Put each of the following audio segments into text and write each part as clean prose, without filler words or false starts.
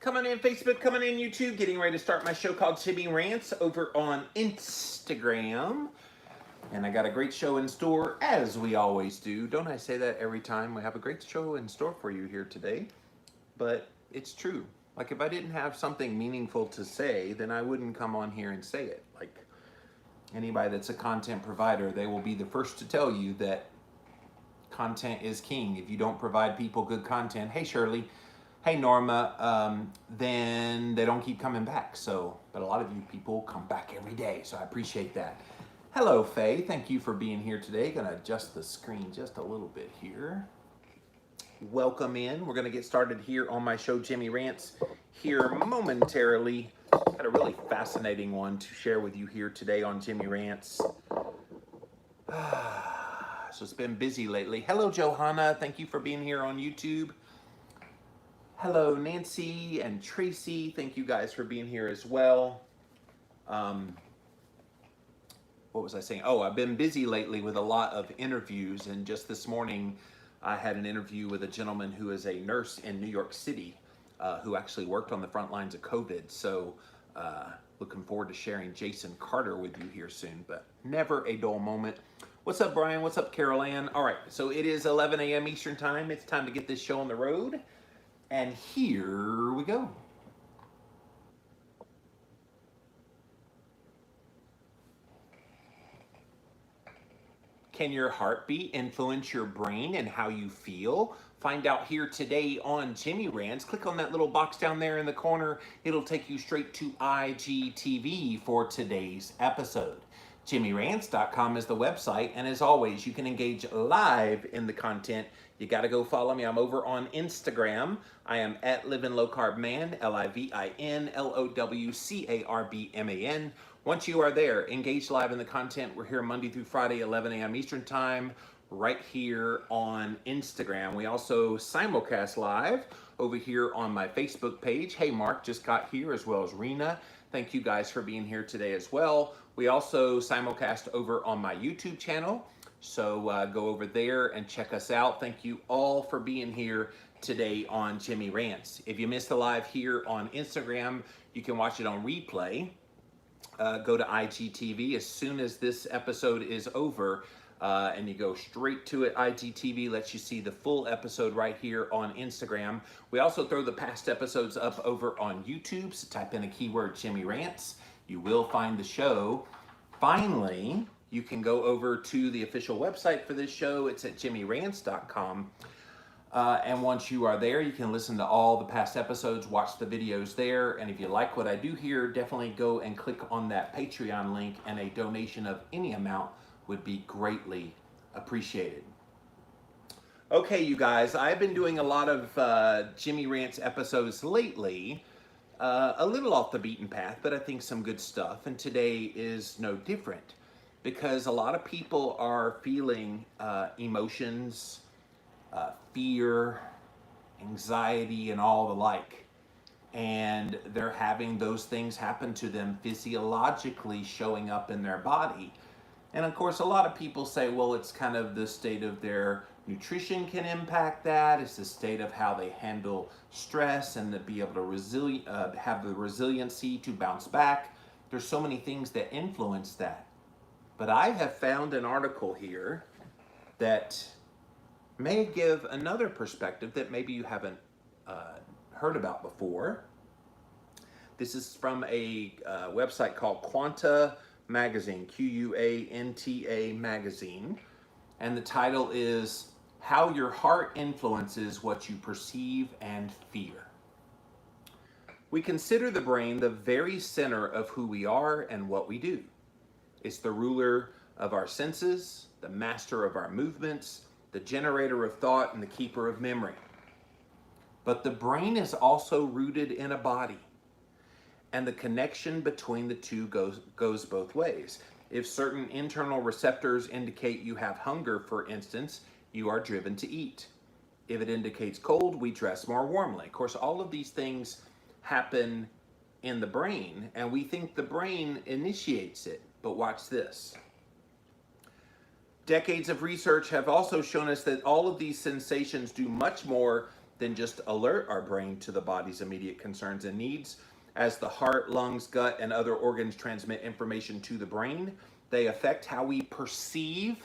Coming in Facebook, coming in YouTube, getting ready to start my show called Jimmy Rants over on Instagram. And I got a great show in store, as we always do. Don't I say that every time? We have a great show in store for you here today. But it's true. Like, if I didn't have something meaningful to say, then I wouldn't come on here and say it. Like, anybody that's a content provider, they will be the first to tell you that content is king. If you don't provide people good content, hey Shirley, hey Norma, then they don't keep coming back. So, but a lot of you people come back every day, so I appreciate that. Hello Faye, thank you for being here today. Gonna adjust the screen just a little bit here. Welcome in. We're gonna get started here on my show Jimmy Rants here momentarily. Got a really fascinating one to share with you here today on Jimmy Rants. So it's been busy lately. Hello Johanna, thank you for being here on YouTube. Hello Nancy and Tracy, thank you guys for being here as well. What was I saying? Oh, I've been busy lately with a lot of interviews, and just this morning I had an interview with a gentleman who is a nurse in New York City who actually worked on the front lines of COVID. So looking forward to sharing Jason Carter with you here soon, but never a dull moment. What's up, Brian? What's up, Carol Ann? All right, so it is 11 a.m. Eastern time. It's time to get this show on the road. And here we go. Can your heartbeat influence your brain and how you feel? Find out here today on Jimmy Rants. Click on that little box down there in the corner. It'll take you straight to IGTV for today's episode. JimmyRants.com is the website, and as always, you can engage live in the content. You got to go follow me. I'm over on Instagram. I am at Livin' Low Carb Man, LIVINLOWCARBMAN. Once you are there, engage live in the content. We're here Monday through Friday, 11 a.m. Eastern time, right here on Instagram. We also simulcast live over here on my Facebook page. Hey, Mark just got here, as well as Rena. Thank you guys for being here today as well. We also simulcast over on my YouTube channel. So go over there and check us out. Thank you all for being here today on Jimmy Rants. If you missed the live here on Instagram, you can watch it on replay. Go to IGTV as soon as this episode is over, and you go straight to it. IGTV lets you see the full episode right here on Instagram. We also throw the past episodes up over on YouTube, so type in a keyword Jimmy Rants. You will find the show. Finally, you can go over to the official website for this show. It's at JimmyRants.com. And once you are there, you can listen to all the past episodes, watch the videos there. And if you like what I do here, definitely go and click on that Patreon link, and a donation of any amount would be greatly appreciated. Okay, you guys, I've been doing a lot of Jimmy Rants episodes lately. A little off the beaten path, but I think some good stuff. And today is no different, because a lot of people are feeling emotions, fear, anxiety, and all the like. And they're having those things happen to them physiologically, showing up in their body. And of course, a lot of people say, well, it's kind of the state of their nutrition can impact that. It's the state of how they handle stress and to be able to have the resiliency to bounce back. There's so many things that influence that. But I have found an article here that may give another perspective that maybe you haven't heard about before. This is from a website called Quanta Magazine, Quanta Magazine, and the title is How Your Heart Influences What You Perceive and Fear. We consider the brain the very center of who we are and what we do. It's the ruler of our senses, the master of our movements, the generator of thought, and the keeper of memory. But the brain is also rooted in a body, and the connection between the two goes both ways. If certain internal receptors indicate you have hunger, for instance, you are driven to eat. If it indicates cold, we dress more warmly. Of course, all of these things happen in the brain, and we think the brain initiates it. But watch this. Decades of research have also shown us that all of these sensations do much more than just alert our brain to the body's immediate concerns and needs. As the heart, lungs, gut, and other organs transmit information to the brain, they affect how we perceive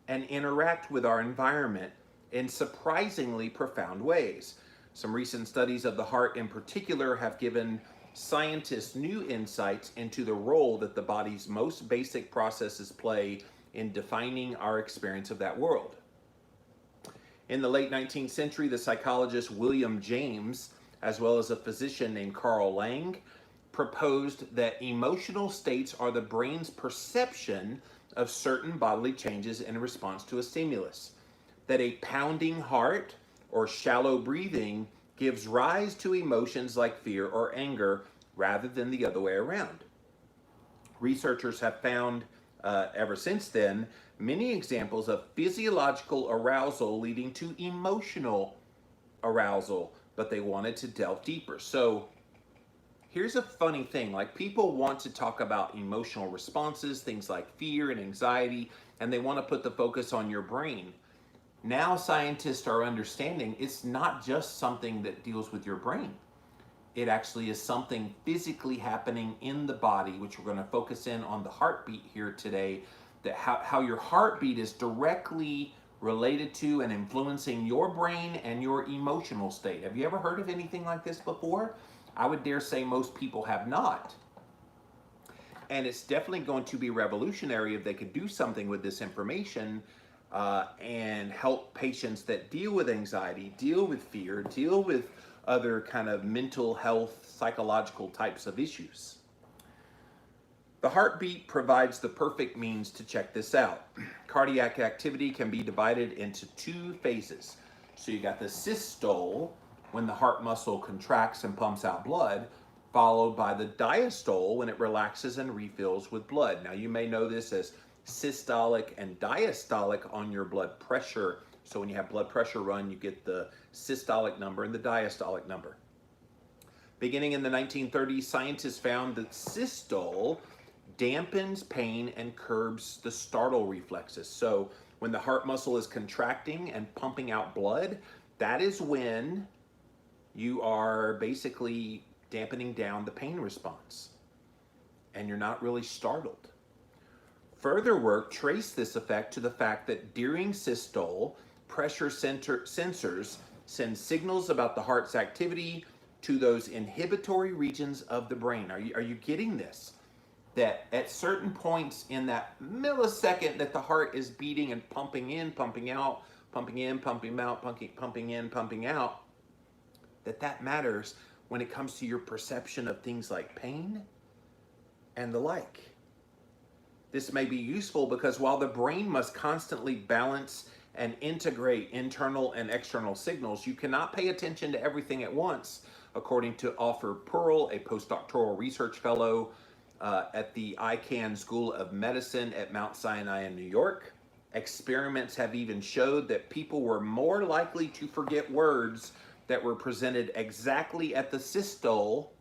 and interact with our environment in surprisingly profound ways. Some recent studies of the heart in particular have given scientists new insights into the role that the body's most basic processes play in defining our experience of that world. In the late 19th century, the psychologist William James, as well as a physician named Carl Lang, proposed that emotional states are the brain's perception of certain bodily changes in response to a stimulus, that a pounding heart or shallow breathing gives rise to emotions like fear or anger rather than the other way around. Researchers have found ever since then many examples of physiological arousal leading to emotional arousal, but they wanted to delve deeper. So here's a funny thing, like people want to talk about emotional responses, things like fear and anxiety, and they want to put the focus on your brain. Now scientists are understanding it's not just something that deals with your brain. It actually is something physically happening in the body, which we're going to focus in on the heartbeat here today, that how your heartbeat is directly related to and influencing your brain and your emotional state. Have you ever heard of anything like this before? I would dare say most people have not. And it's definitely going to be revolutionary if they could do something with this information and help patients that deal with anxiety, deal with fear, deal with other kind of mental health, psychological types of issues. The heartbeat provides the perfect means to check this out. Cardiac activity can be divided into two phases. So you got the systole, when the heart muscle contracts and pumps out blood, followed by the diastole, when it relaxes and refills with blood. Now you may know this as systolic and diastolic on your blood pressure. So when you have blood pressure run, you get the systolic number and the diastolic number. Beginning in the 1930s, scientists found that systole dampens pain and curbs the startle reflexes. So when the heart muscle is contracting and pumping out blood, that is when you are basically dampening down the pain response and you're not really startled. Further work traced this effect to the fact that during systole, pressure sensors send signals about the heart's activity to those inhibitory regions of the brain. Are you getting this? That at certain points in that millisecond that the heart is beating and pumping in, pumping out, pumping in, pumping out, pumping in, pumping out, that matters when it comes to your perception of things like pain and the like. This may be useful because while the brain must constantly balance and integrate internal and external signals, you cannot pay attention to everything at once, according to Offer Pearl, a postdoctoral research fellow at the Icahn School of Medicine at Mount Sinai in New York. Experiments have even showed that people were more likely to forget words that were presented exactly at the systole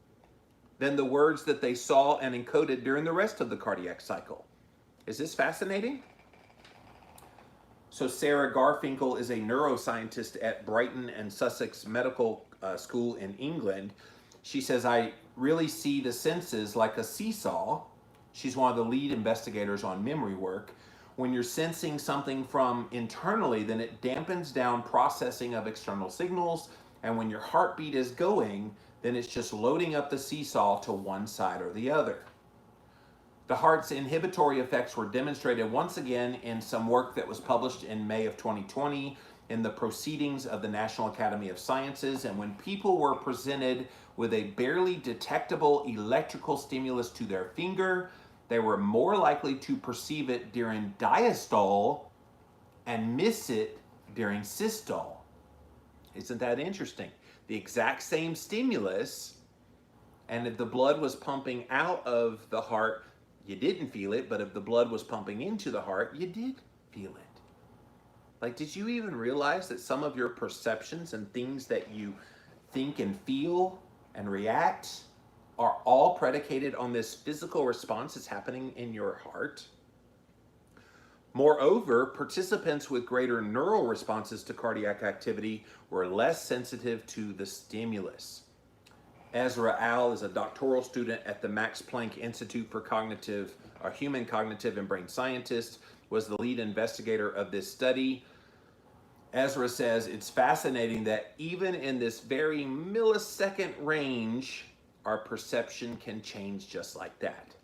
than the words that they saw and encoded during the rest of the cardiac cycle. Is this fascinating? So Sarah Garfinkel is a neuroscientist at Brighton and Sussex Medical School in England. She says, I really see the senses like a seesaw. She's one of the lead investigators on memory work. When you're sensing something from internally, then it dampens down processing of external signals. And when your heartbeat is going, then it's just loading up the seesaw to one side or the other. The heart's inhibitory effects were demonstrated once again in some work that was published in May of 2020 in the Proceedings of the National Academy of Sciences. And when people were presented with a barely detectable electrical stimulus to their finger, they were more likely to perceive it during diastole and miss it during systole. Isn't that interesting? The exact same stimulus, and if the blood was pumping out of the heart, you didn't feel it, but if the blood was pumping into the heart, you did feel it. Like, did you even realize that some of your perceptions and things that you think and feel and react are all predicated on this physical response that's happening in your heart? Moreover, participants with greater neural responses to cardiac activity were less sensitive to the stimulus. Ezra Al is a doctoral student at the Max Planck Institute for Human Cognitive and Brain Scientists, was the lead investigator of this study. Ezra says it's fascinating that even in this very millisecond range, our perception can change just like that.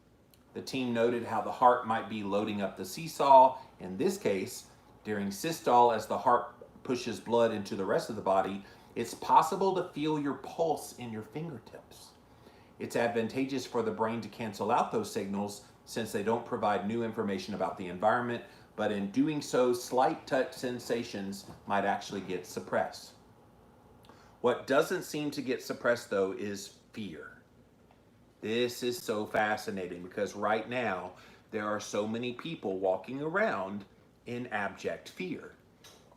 The team noted how the heart might be loading up the seesaw. In this case, during systole, as the heart pushes blood into the rest of the body, it's possible to feel your pulse in your fingertips. It's advantageous for the brain to cancel out those signals since they don't provide new information about the environment, but in doing so, slight touch sensations might actually get suppressed. What doesn't seem to get suppressed, though, is fear. This is so fascinating because right now there are so many people walking around in abject fear.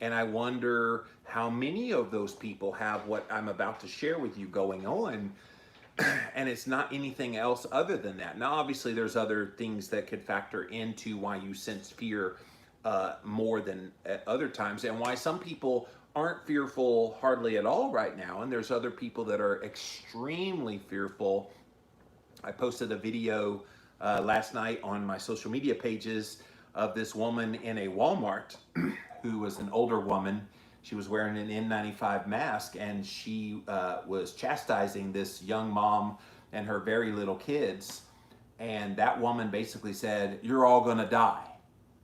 And I wonder how many of those people have what I'm about to share with you going on, and it's not anything else other than that. Now, obviously, there's other things that could factor into why you sense fear more than at other times, and why some people aren't fearful hardly at all right now, and there's other people that are extremely fearful. I posted a video last night on my social media pages of this woman in a Walmart who was an older woman. She was wearing an N95 mask, and she was chastising this young mom and her very little kids. And that woman basically said, "You're all gonna die,"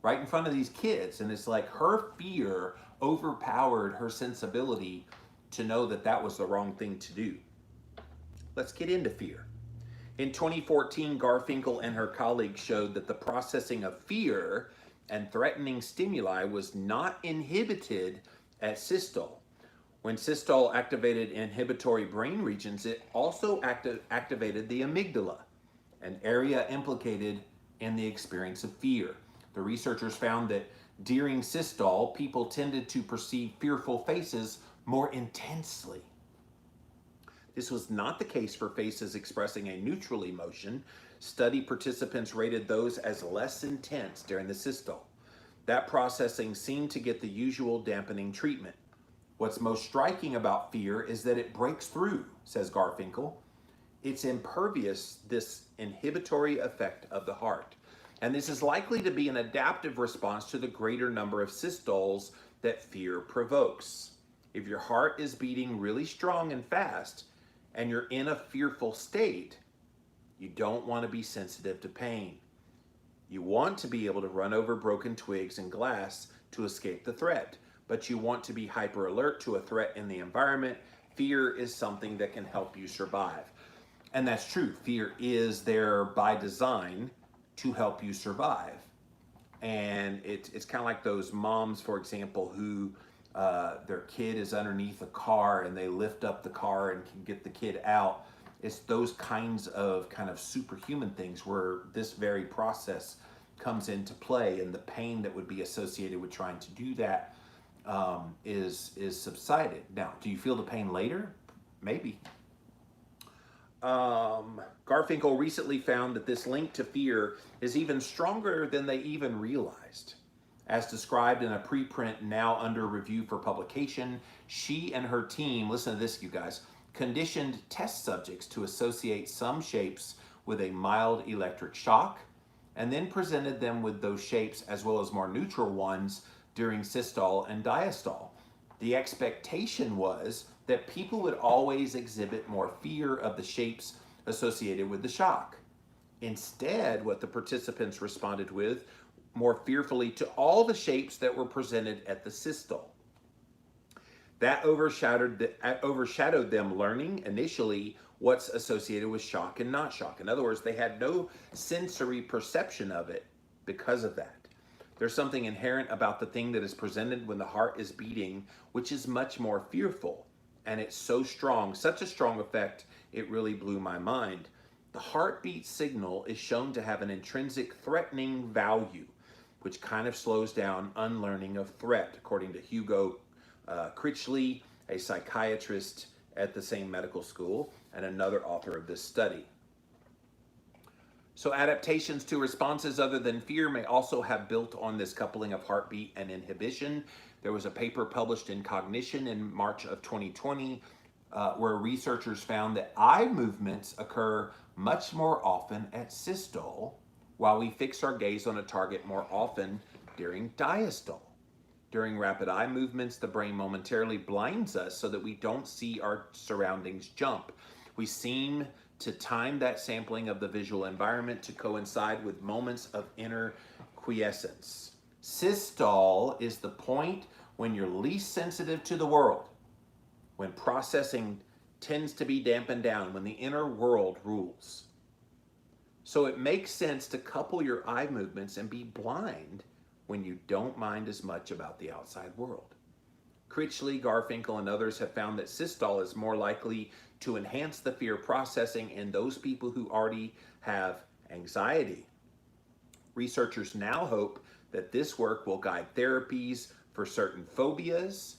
right in front of these kids. And it's like her fear overpowered her sensibility to know that that was the wrong thing to do. Let's get into fear. In 2014, Garfinkel and her colleagues showed that the processing of fear and threatening stimuli was not inhibited at systole. When systole activated inhibitory brain regions, it also activated the amygdala, an area implicated in the experience of fear. The researchers found that during systole, people tended to perceive fearful faces more intensely. This was not the case for faces expressing a neutral emotion. Study participants rated those as less intense during the systole. That processing seemed to get the usual dampening treatment. What's most striking about fear is that it breaks through, says Garfinkel. It's impervious, this inhibitory effect of the heart. And this is likely to be an adaptive response to the greater number of systoles that fear provokes. If your heart is beating really strong and fast, and you're in a fearful state, you don't want to be sensitive to pain. You want to be able to run over broken twigs and glass to escape the threat, but you want to be hyper alert to a threat in the environment. Fear is something that can help you survive. And that's true. Fear is there by design to help you survive. And it's kind of like those moms, for example, who their kid is underneath a car and they lift up the car and can get the kid out. It's those kinds of kind of superhuman things where this very process comes into play, and the pain that would be associated with trying to do that is subsided. Now, do you feel the pain later? Maybe. Garfinkel recently found that this link to fear is even stronger than they even realized. As described in a preprint now under review for publication, she and her team, listen to this, you guys, conditioned test subjects to associate some shapes with a mild electric shock, and then presented them with those shapes as well as more neutral ones during systole and diastole. The expectation was that people would always exhibit more fear of the shapes associated with the shock. Instead, what the participants responded with more fearfully to all the shapes that were presented at the systole. That overshadowed them learning initially what's associated with shock and not shock. In other words, they had no sensory perception of it because of that. There's something inherent about the thing that is presented when the heart is beating, which is much more fearful. And it's so strong, such a strong effect, it really blew my mind. The heartbeat signal is shown to have an intrinsic threatening value, which kind of slows down unlearning of threat, according to Hugo Critchley, a psychiatrist at the same medical school and another author of this study. So adaptations to responses other than fear may also have built on this coupling of heartbeat and inhibition. There was a paper published in Cognition in March of 2020 where researchers found that eye movements occur much more often at systole, while we fix our gaze on a target more often during diastole. During rapid eye movements, the brain momentarily blinds us so that we don't see our surroundings jump. We seem to time that sampling of the visual environment to coincide with moments of inner quiescence. Systole is the point when you're least sensitive to the world, when processing tends to be dampened down, when the inner world rules. So it makes sense to couple your eye movements and be blind when you don't mind as much about the outside world. Critchley, Garfinkel, and others have found that systole is more likely to enhance the fear processing in those people who already have anxiety. Researchers now hope that this work will guide therapies for certain phobias,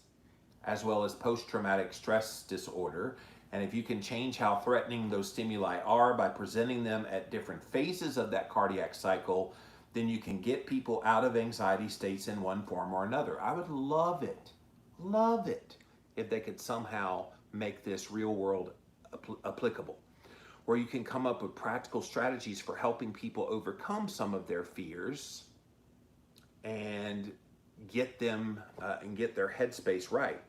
as well as post-traumatic stress disorder. And if you can change how threatening those stimuli are by presenting them at different phases of that cardiac cycle, then you can get people out of anxiety states in one form or another. I would love it, if they could somehow make this real world applicable, where you can come up with practical strategies for helping people overcome some of their fears and get them and get their headspace right.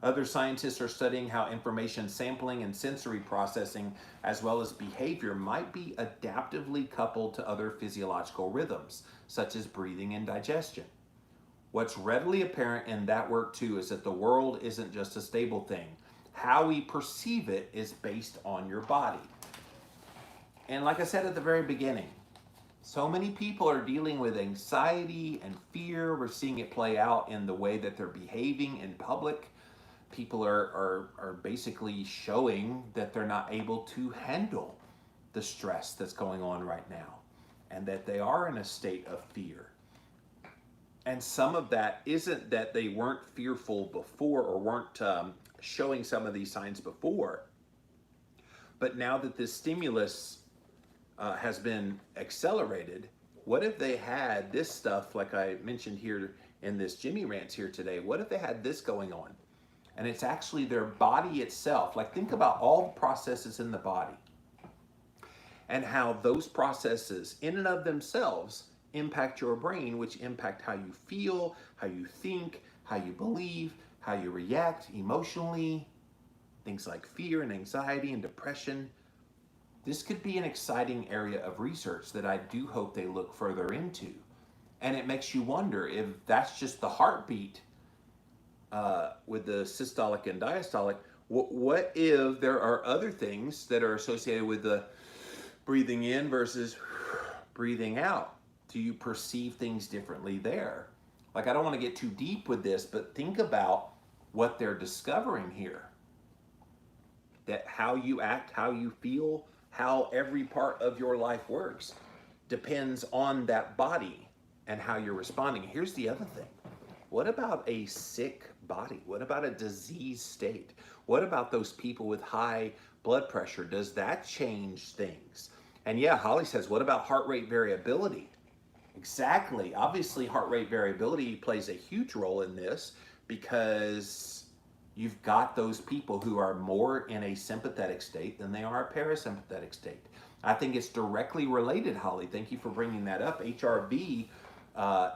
Other scientists are studying how information sampling and sensory processing, as well as behavior, might be adaptively coupled to other physiological rhythms, such as breathing and digestion. What's readily apparent in that work too is that the world isn't just a stable thing. How we perceive it is based on your body. And like I said at the very beginning, so many people are dealing with anxiety and fear. We're seeing it play out in the way that they're behaving in public. People are basically showing that they're not able to handle the stress that's going on right now, and that they are in a state of fear. And some of that isn't that they weren't fearful before or weren't showing some of these signs before, but now that this stimulus has been accelerated, what if they had this stuff, like I mentioned here in this Jimmy Rants here today, what if they had this going on? And it's actually their body itself. Like, think about all the processes in the body and how those processes in and of themselves impact your brain, which impact how you feel, how you think, how you believe, how you react emotionally, things like fear and anxiety and depression. This could be an exciting area of research that I do hope they look further into. And it makes you wonder if that's just the heartbeat with the systolic and diastolic. What if there are other things that are associated with the breathing in versus breathing out? Do you perceive things differently there? Like, I don't want to get too deep with this, but think about what they're discovering here. That how you act, how you feel, how every part of your life works depends on that body and how you're responding. Here's the other thing. What about a sick body? What about a disease state? What about those people with high blood pressure? Does that change things? And yeah, Holly says, what about heart rate variability? Exactly. Obviously, heart rate variability plays a huge role in this because you've got those people who are more in a sympathetic state than they are a parasympathetic state. I think it's directly related, Holly. Thank you for bringing that up. HRV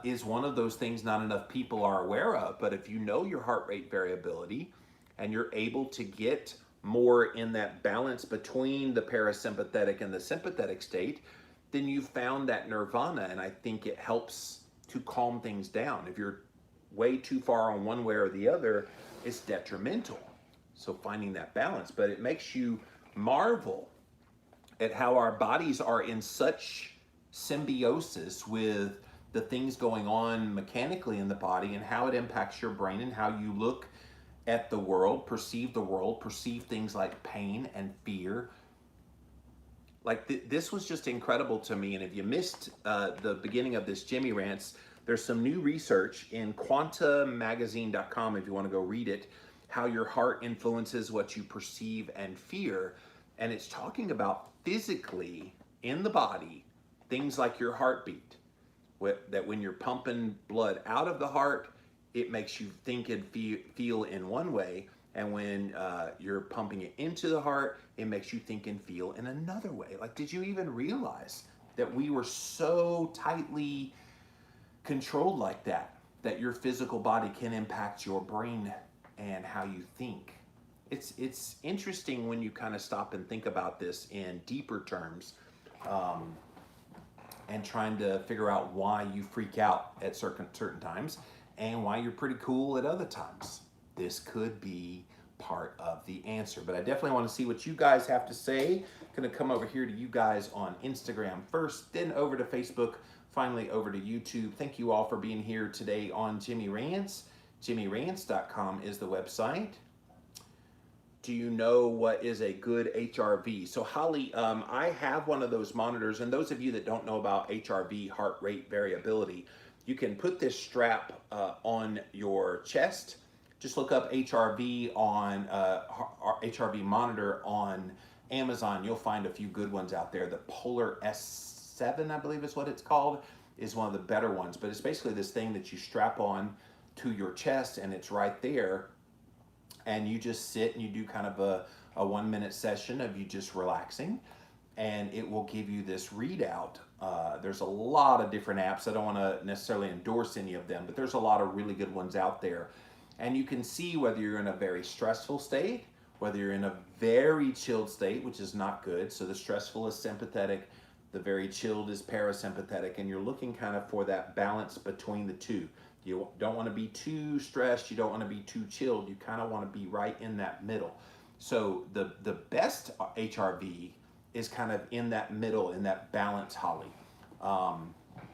is one of those things not enough people are aware of. But if you know your heart rate variability and you're able to get more in that balance between the parasympathetic and the sympathetic state, then you've found that nirvana. And I think it helps to calm things down. If you're way too far on one way or the other, it's detrimental. So finding that balance, but it makes you marvel at how our bodies are in such symbiosis with the things going on mechanically in the body and how it impacts your brain and how you look at the world, perceive things like pain and fear. Like this was just incredible to me. And if you missed the beginning of this Jimmy Rants, there's some new research in quantamagazine.com if you want to go read it, how your heart influences what you perceive and fear. And it's talking about physically in the body, things like your heartbeat, that when you're pumping blood out of the heart, it makes you think and feel in one way. And when you're pumping it into the heart, it makes you think and feel in another way. Like, did you even realize that we were so tightly controlled like that, that your physical body can impact your brain and how you think? It's interesting when you kind of stop and think about this in deeper terms, and trying to figure out why you freak out at certain times and why you're pretty cool at other times. This could be part of the answer, but I definitely want to see what you guys have to say. Going to come over here to you guys on Instagram first, then over to Facebook, finally over to YouTube. Thank you all for being here today on Jimmy Rants. JimmyRants.com is the website. Do you know what is a good HRV? So Holly, I have one of those monitors, and those of you that don't know about HRV, heart rate variability, you can put this strap on your chest. Just look up HRV on HRV monitor on Amazon. You'll find a few good ones out there. The Polar S7, I believe is what it's called, is one of the better ones. But it's basically this thing that you strap on to your chest, and it's right there. And you just sit and you do kind of a 1 minute session of you just relaxing, and it will give you this readout. There's a lot of different apps. I don't want to necessarily endorse any of them, but there's a lot of really good ones out there. And you can see whether you're in a very stressful state, whether you're in a very chilled state, which is not good. So the stressful is sympathetic, the very chilled is parasympathetic, and you're looking kind of for that balance between the two. You don't want to be too stressed, you don't want to be too chilled, you kind of want to be right in that middle. So the best HRV is kind of in that middle, in that balance, Holly,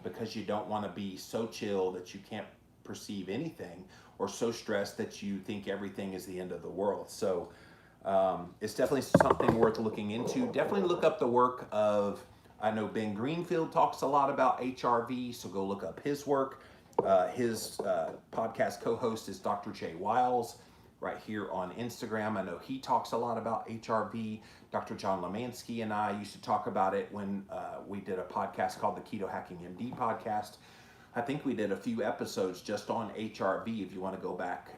because you don't want to be so chill that you can't perceive anything, or so stressed that you think everything is the end of the world. So it's definitely something worth looking into. Definitely look up the work of, I know Ben Greenfield talks a lot about HRV, so go look up his work. His podcast co-host is Dr. Jay Wiles, right here on Instagram. I know he talks a lot about HRV. Dr. John Lemansky and I used to talk about it when we did a podcast called the Keto Hacking MD podcast. I think we did a few episodes just on HRV. If you want to go back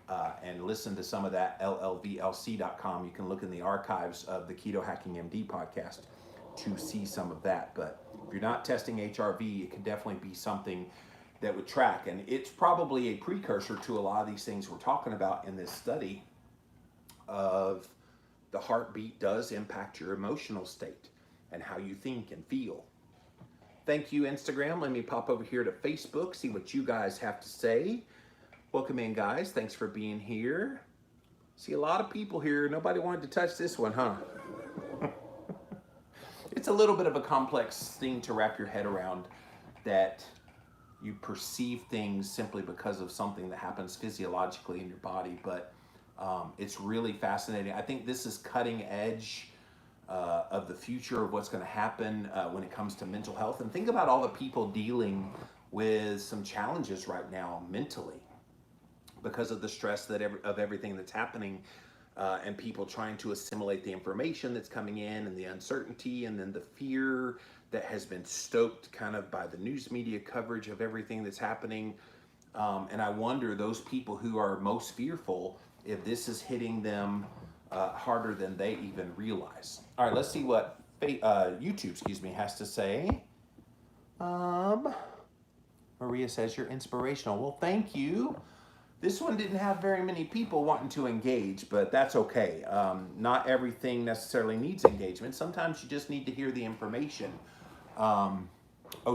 and listen to some of that, llvlc.com, you can look in the archives of the Keto Hacking MD podcast to see some of that. But if you're not testing HRV, it could definitely be something that would track. And it's probably a precursor to a lot of these things we're talking about in this study of the heartbeat does impact your emotional state and how you think and feel. Thank you, Instagram. Let me pop over here to Facebook, see what you guys have to say. Welcome in, guys. Thanks for being here. See a lot of people here. Nobody wanted to touch this one, huh? It's a little bit of a complex thing to wrap your head around, that you perceive things simply because of something that happens physiologically in your body, but it's really fascinating. I think this is cutting edge of the future of what's going to happen when it comes to mental health. And think about all the people dealing with some challenges right now mentally because of the stress of everything that's happening, and people trying to assimilate the information that's coming in, and the uncertainty, and then the fear that has been stoked kind of by the news media coverage of everything that's happening. And I wonder, those people who are most fearful, if this is hitting them harder than they even realize. All right, let's see what YouTube, has to say. Maria says you're inspirational. Well, thank you. This one didn't have very many people wanting to engage, but that's okay. Not everything necessarily needs engagement. Sometimes you just need to hear the information.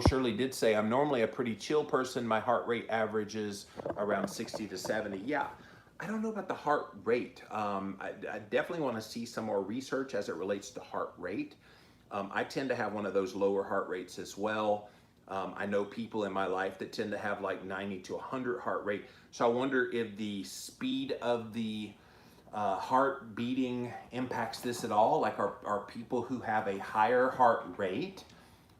Shirley did say, I'm normally a pretty chill person. My heart rate averages around 60 to 70. Yeah, I don't know about the heart rate. I definitely want to see some more research as it relates to heart rate. I tend to have one of those lower heart rates as well. I know people in my life that tend to have like 90 to 100 heart rate. So I wonder if the speed of the heart beating impacts this at all. Like are people who have a higher heart rate,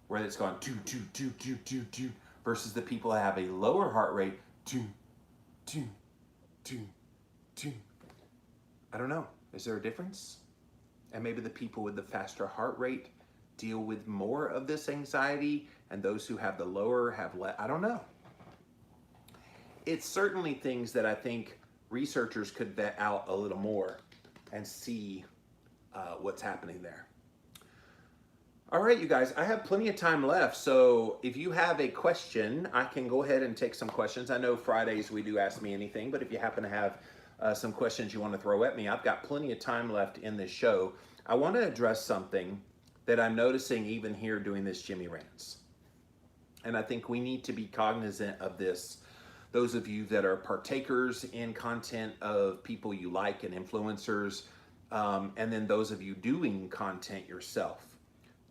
where it's going do, do, do, do, do, do, versus the people that have a lower heart rate, do, do, do, do. I don't know. Is there a difference? And maybe the people with the faster heart rate deal with more of this anxiety, and those who have the lower have less. I don't know. It's certainly things that I think researchers could vet out a little more and see what's happening there. All right, you guys, I have plenty of time left, so if you have a question, I can go ahead and take some questions. I know Fridays we do Ask Me Anything, but if you happen to have some questions you want to throw at me, I've got plenty of time left in this show. I want to address something that I'm noticing even here doing this Jimmy Rants. And I think we need to be cognizant of this. Those of you that are partakers in content of people you like and influencers, and then those of you doing content yourself.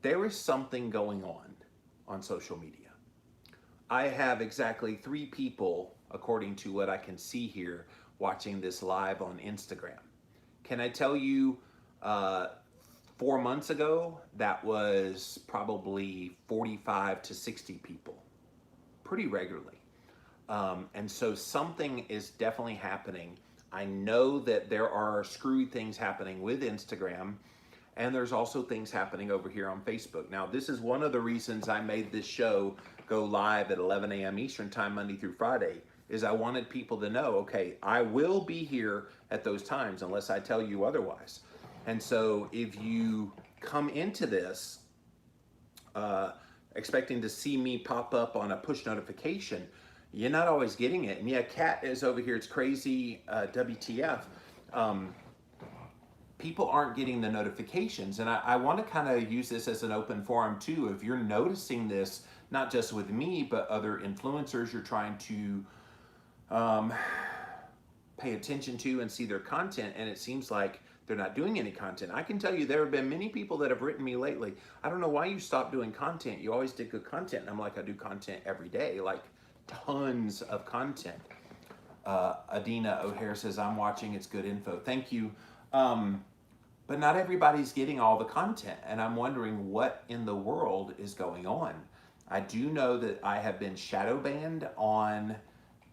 There is something going on social media. I have exactly 3 people, according to what I can see here, watching this live on Instagram. Can I tell you, 4 months ago, that was probably 45 to 60 people, pretty regularly. And so something is definitely happening. I know that there are screwy things happening with Instagram, and there's also things happening over here on Facebook. Now, this is one of the reasons I made this show go live at 11 a.m. Eastern time, Monday through Friday, is I wanted people to know, okay, I will be here at those times unless I tell you otherwise. And so if you come into this expecting to see me pop up on a push notification, you're not always getting it. And yeah, Kat is over here, it's crazy, WTF. People aren't getting the notifications. And I want to kind of use this as an open forum too. If you're noticing this, not just with me, but other influencers you're trying to pay attention to and see their content, and it seems like they're not doing any content. I can tell you there have been many people that have written me lately, I don't know why you stopped doing content. You always did good content. And I'm like, I do content every day, like tons of content. Adina O'Hare says, I'm watching, it's good info. Thank you. But not everybody's getting all the content, and I'm wondering what in the world is going on. I do know that I have been shadow banned on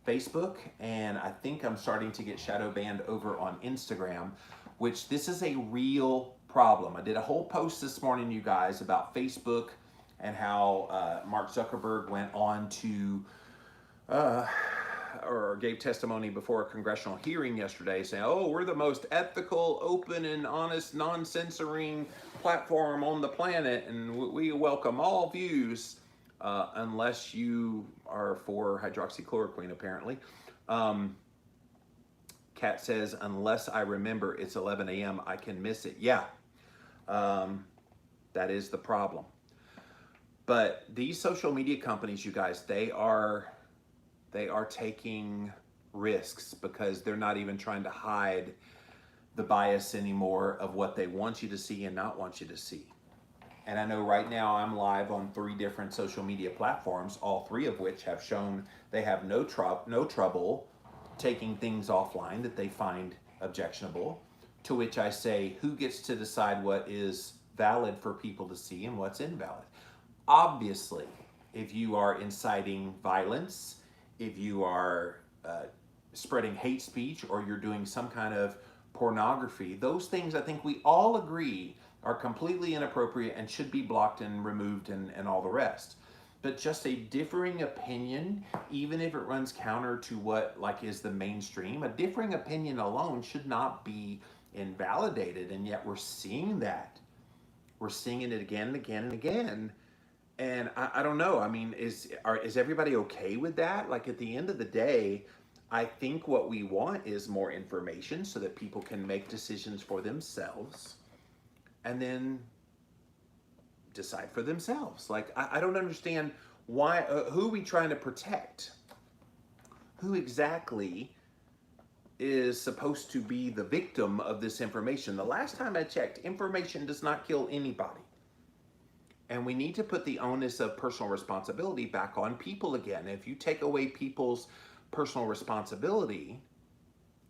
Facebook, and I think I'm starting to get shadow banned over on Instagram, which this is a real problem. I did a whole post this morning, you guys, about Facebook and how Mark Zuckerberg went on to or gave testimony before a congressional hearing yesterday saying, oh, we're the most ethical, open, and honest, non-censoring platform on the planet, and we welcome all views, unless you are for hydroxychloroquine, apparently. Kat says, unless I remember it's 11 a.m., I can miss it. Yeah, that is the problem. But these social media companies, you guys, they are taking risks because they're not even trying to hide the bias anymore of what they want you to see and not want you to see. And I know right now I'm live on 3 different social media platforms, all 3 of which have shown they have no trouble taking things offline that they find objectionable, to which I say, who gets to decide what is valid for people to see and what's invalid? Obviously, if you are inciting violence, if you are spreading hate speech, or you're doing some kind of pornography, those things I think we all agree are completely inappropriate and should be blocked and removed and all the rest. But just a differing opinion, even if it runs counter to what like is the mainstream, a differing opinion alone should not be invalidated. And yet we're seeing that. We're seeing it again and again and again. And I don't know. I mean, is everybody okay with that? Like at the end of the day, I think what we want is more information so that people can make decisions for themselves and then decide for themselves. Like, I don't understand why, who are we trying to protect? Who exactly is supposed to be the victim of this information? The last time I checked, information does not kill anybody. And we need to put the onus of personal responsibility back on people again. If you take away people's personal responsibility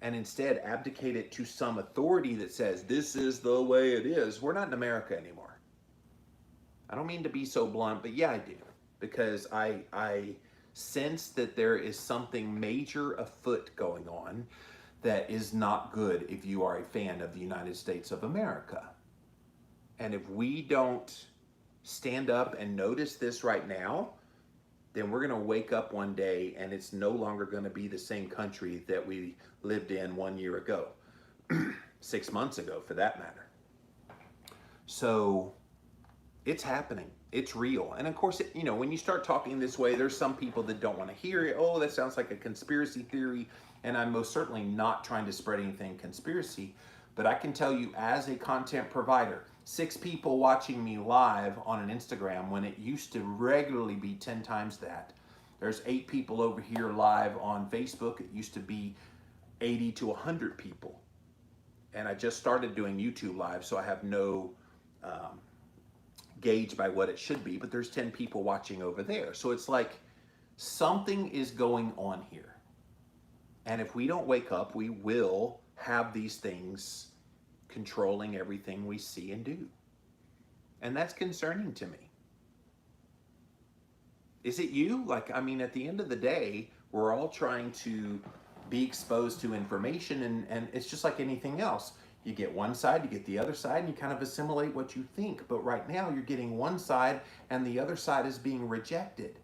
and instead abdicate it to some authority that says this is the way it is, we're not in America anymore. I don't mean to be so blunt, but yeah, I do. Because I sense that there is something major afoot going on that is not good if you are a fan of the United States of America. And if we don't stand up and notice this right now, then we're going to wake up one day and it's no longer going to be the same country that we lived in 1 year ago, 6 months ago for that matter. So it's happening. It's real. And of course, when you start talking this way, there's some people that don't want to hear it. Oh, that sounds like a conspiracy theory. And I'm most certainly not trying to spread anything conspiracy. But I can tell you, as a content provider, 6 people watching me live on an Instagram when it used to regularly be 10 times that. There's 8 people over here live on Facebook. It used to be 80 to 100 people. And I just started doing YouTube live, so I have no gauge by what it should be, but there's 10 people watching over there. So it's like something is going on here. And if we don't wake up, we will have these things controlling everything we see and do. And that's concerning to me. Is it you? At the end of the day, we're all trying to be exposed to information, and it's just like anything else. You get one side, you get the other side, and you kind of assimilate what you think. But right now, you're getting one side, and the other side is being rejected.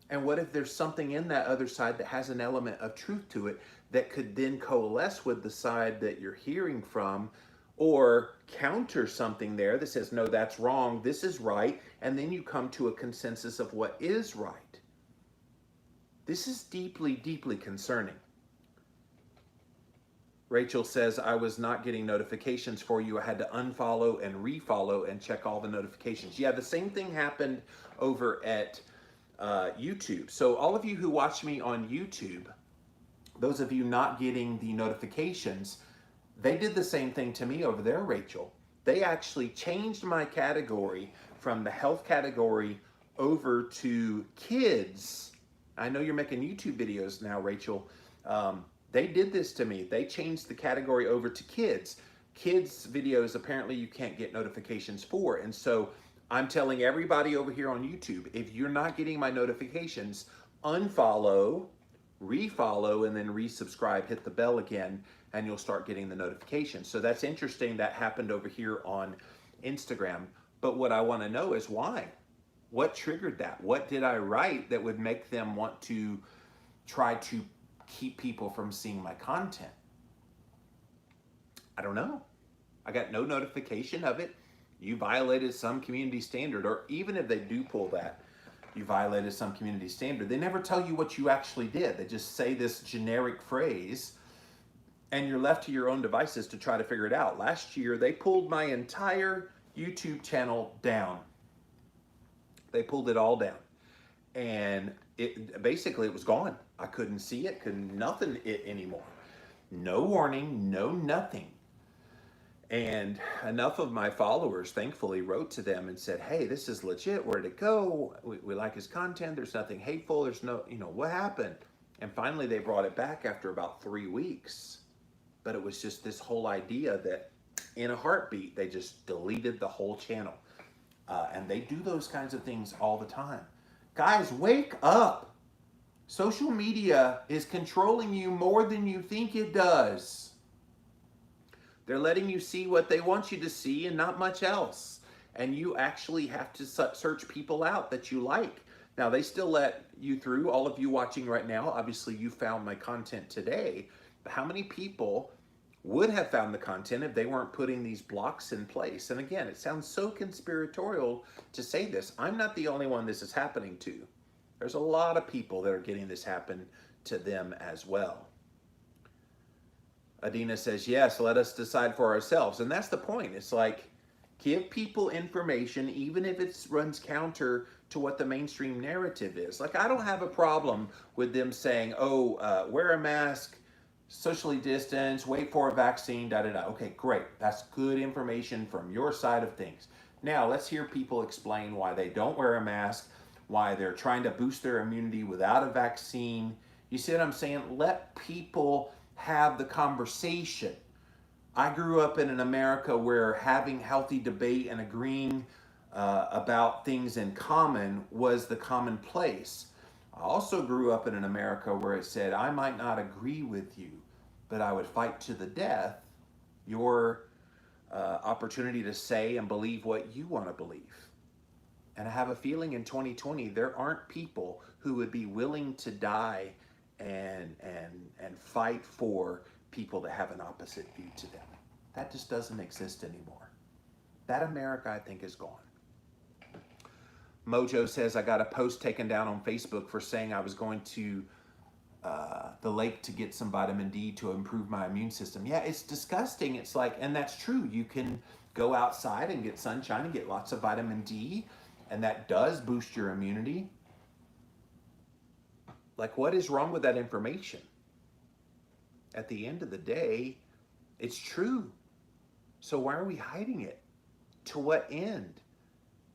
And what if there's something in that other side that has an element of truth to it that could then coalesce with the side that you're hearing from, or counter something there that says, no, that's wrong, this is right, and then you come to a consensus of what is right. This is deeply, deeply concerning. Rachel says, I was not getting notifications for you. I had to unfollow and refollow and check all the notifications. Yeah, the same thing happened over at YouTube. So all of you who watch me on YouTube, those of you not getting the notifications, they did the same thing to me over there, Rachel. They actually changed my category from the health category over to kids. I know you're making YouTube videos now, Rachel. They did this to me. They changed the category over to kids. Kids videos, apparently you can't get notifications for. And so I'm telling everybody over here on YouTube, if you're not getting my notifications, unfollow, refollow, and then resubscribe, hit the bell again, and you'll start getting the notifications. So that's interesting. That happened over here on Instagram. But what I want to know is why? What triggered that? What did I write that would make them want to try to keep people from seeing my content? I don't know. I got no notification of it. You violated some community standard, or even if they do pull that, you violated some community standard. They never tell you what you actually did. They just say this generic phrase, and you're left to your own devices to try to figure it out. Last year, they pulled my entire YouTube channel down. They pulled it all down. And it was gone. I couldn't see it, nothing anymore. No warning, no nothing. And enough of my followers, thankfully, wrote to them and said, hey, this is legit. Where'd it go? We like his content. There's nothing hateful. There's no, what happened? And finally, they brought it back after about 3 weeks. But it was just this whole idea that in a heartbeat, they just deleted the whole channel. And they do those kinds of things all the time. Guys, wake up. Social media is controlling you more than you think it does. They're letting you see what they want you to see and not much else. And you actually have to search people out that you like. Now, they still let you through, all of you watching right now. Obviously, you found my content today. But how many people would have found the content if they weren't putting these blocks in place? And again, it sounds so conspiratorial to say this. I'm not the only one this is happening to. There's a lot of people that are getting this happen to them as well. Adina says, yes, let us decide for ourselves. And that's the point. It's like, give people information, even if it runs counter to what the mainstream narrative is. Like, I don't have a problem with them saying, wear a mask, socially distance, wait for a vaccine, da-da-da. Okay, great. That's good information from your side of things. Now, let's hear people explain why they don't wear a mask, why they're trying to boost their immunity without a vaccine. You see what I'm saying? Let people have the conversation. I grew up in an America where having healthy debate and agreeing about things in common was the commonplace. I also grew up in an America where it said, I might not agree with you, but I would fight to the death your opportunity to say and believe what you want to believe. And I have a feeling in 2020, there aren't people who would be willing to die and fight for people that have an opposite view to them. That just doesn't exist anymore. That America, I think, is gone. Mojo says, I got a post taken down on Facebook for saying I was going to the lake to get some vitamin D to improve my immune system. Yeah, it's disgusting. It's like, and that's true. You can go outside and get sunshine and get lots of vitamin D, and that does boost your immunity. Like, what is wrong with that information? At the end of the day, it's true. So why are we hiding it? To what end?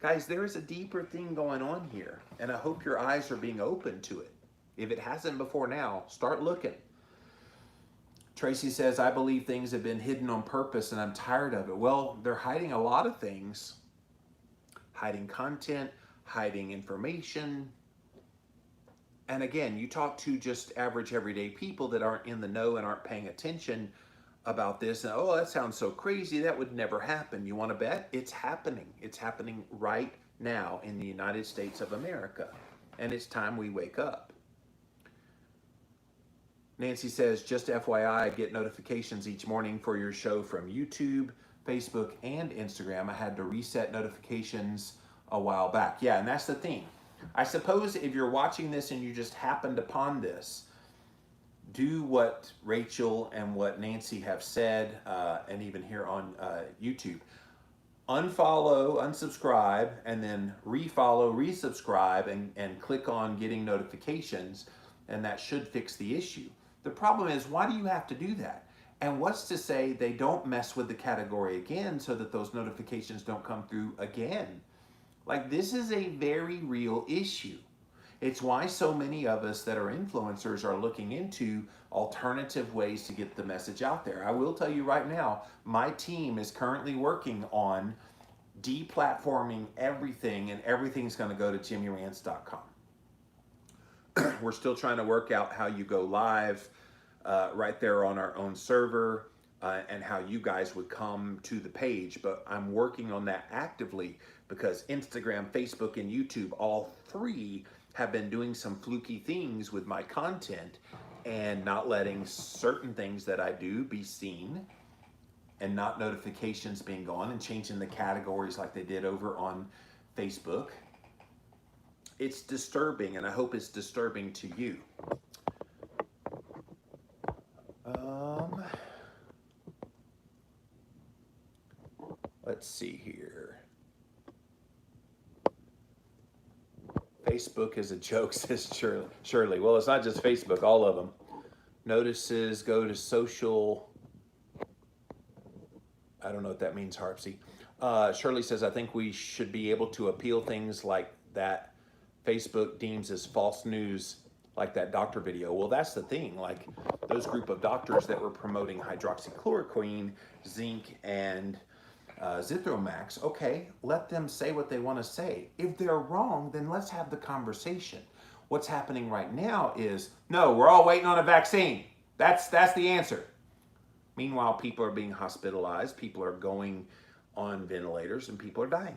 Guys, there is a deeper thing going on here, and I hope your eyes are being open to it. If it hasn't before now, start looking. Tracy says, I believe things have been hidden on purpose and I'm tired of it. Well, they're hiding a lot of things. Hiding content, hiding information. And again, you talk to just average everyday people that aren't in the know and aren't paying attention about this. And, oh, that sounds so crazy. That would never happen. You want to bet? It's happening. It's happening right now in the United States of America. And it's time we wake up. Nancy says, just FYI, I get notifications each morning for your show from YouTube, Facebook, and Instagram. I had to reset notifications a while back. Yeah, and that's the thing. I suppose if you're watching this and you just happened upon this, do what Rachel and what Nancy have said, and even here on YouTube. Unfollow, unsubscribe, and then refollow, resubscribe, and click on getting notifications, and that should fix the issue. The problem is, why do you have to do that? And what's to say they don't mess with the category again so that those notifications don't come through again? Like, this is a very real issue. It's why so many of us that are influencers are looking into alternative ways to get the message out there. I will tell you right now, my team is currently working on deplatforming everything, and everything's going to go to jimmyrants.com. We're still trying to work out how you go live right there on our own server and how you guys would come to the page. But I'm working on that actively because Instagram, Facebook, and YouTube, all three have been doing some fluky things with my content and not letting certain things that I do be seen and not notifications being gone and changing the categories like they did over on Facebook. It's disturbing, and I hope it's disturbing to you. Let's see here. Facebook is a joke, says Shirley. Well, it's not just Facebook, all of them. Notices go to social. I don't know what that means, Harpsy. Shirley says, I think we should be able to appeal things like that Facebook deems as false news, like that doctor video. Well, that's the thing. Like, those group of doctors that were promoting hydroxychloroquine, zinc, and Zithromax, okay, let them say what they want to say. If they're wrong, then let's have the conversation. What's happening right now is, no, we're all waiting on a vaccine. That's the answer. Meanwhile, people are being hospitalized, people are going on ventilators, and people are dying.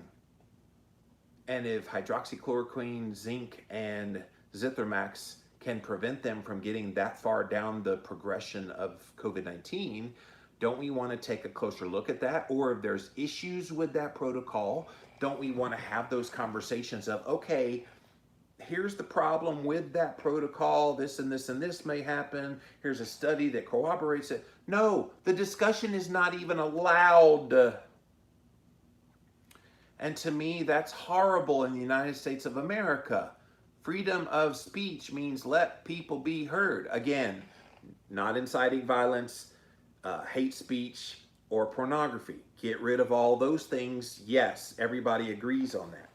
And if hydroxychloroquine, zinc, and Zithromax can prevent them from getting that far down the progression of COVID-19, don't we want to take a closer look at that? Or if there's issues with that protocol, don't we want to have those conversations of, okay, here's the problem with that protocol, this and this and this may happen, here's a study that corroborates it. No, the discussion is not even allowed. And to me, that's horrible in the United States of America. Freedom of speech means let people be heard. Again, not inciting violence, hate speech, or pornography. Get rid of all those things. Yes, everybody agrees on that.